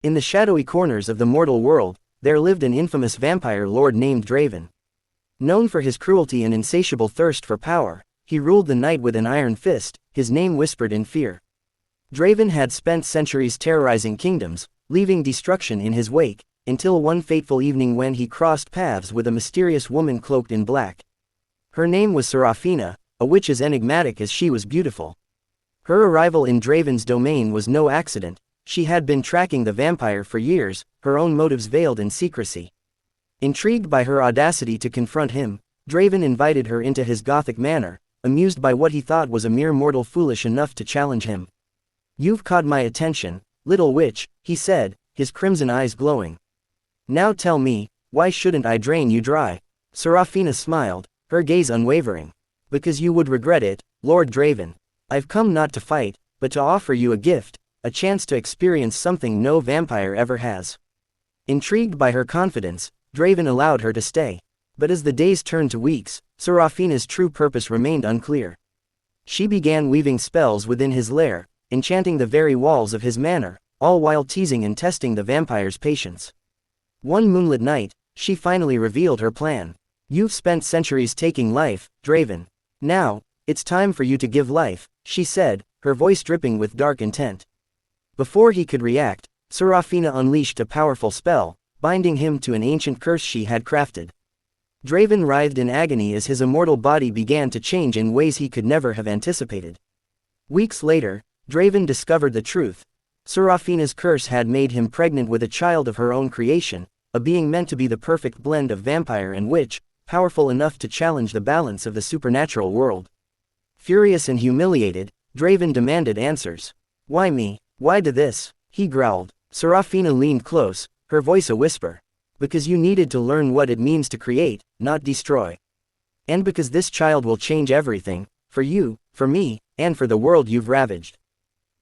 In the shadowy corners of the mortal world, there lived an infamous vampire lord named Draven. Known for his cruelty and insatiable thirst for power, he ruled the night with an iron fist, his name whispered in fear. Draven had spent centuries terrorizing kingdoms, leaving destruction in his wake, until one fateful evening when he crossed paths with a mysterious woman cloaked in black. Her name was Serafina, a witch as enigmatic as she was beautiful. Her arrival in Draven's domain was no accident. She had been tracking the vampire for years, her own motives veiled in secrecy. Intrigued by her audacity to confront him, Draven invited her into his Gothic manor, amused by what he thought was a mere mortal foolish enough to challenge him. "You've caught my attention, little witch," he said, his crimson eyes glowing. "Now tell me, why shouldn't I drain you dry?" Serafina smiled, her gaze unwavering. "Because you would regret it, Lord Draven. I've come not to fight, but to offer you a gift, a chance to experience something no vampire ever has." Intrigued by her confidence, Draven allowed her to stay. But as the days turned to weeks, Serafina's true purpose remained unclear. She began weaving spells within his lair, enchanting the very walls of his manor, all while teasing and testing the vampire's patience. One moonlit night, she finally revealed her plan. "You've spent centuries taking life, Draven. Now, it's time for you to give life," she said, her voice dripping with dark intent. Before he could react, Serafina unleashed a powerful spell, binding him to an ancient curse she had crafted. Draven writhed in agony as his immortal body began to change in ways he could never have anticipated. Weeks later, Draven discovered the truth. Serafina's curse had made him pregnant with a child of her own creation, a being meant to be the perfect blend of vampire and witch, powerful enough to challenge the balance of the supernatural world. Furious and humiliated, Draven demanded answers. "Why me? Why do this?" he growled. Serafina leaned close, her voice a whisper. "Because you needed to learn what it means to create, not destroy. And because this child will change everything, for you, for me, and for the world you've ravaged."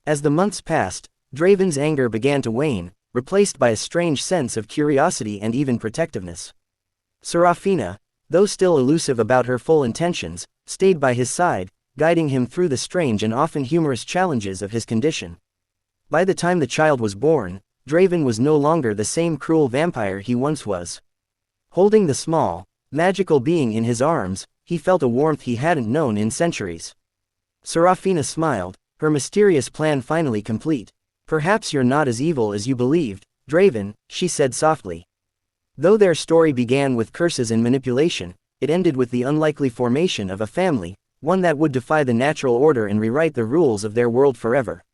As the months passed, Draven's anger began to wane, replaced by a strange sense of curiosity and even protectiveness. Serafina, though still elusive about her full intentions, stayed by his side, guiding him through the strange and often humorous challenges of his condition. By the time the child was born, Draven was no longer the same cruel vampire he once was. Holding the small, magical being in his arms, he felt a warmth he hadn't known in centuries. Serafina smiled, her mysterious plan finally complete. "Perhaps you're not as evil as you believed, Draven," she said softly. Though their story began with curses and manipulation, it ended with the unlikely formation of a family, one that would defy the natural order and rewrite the rules of their world forever.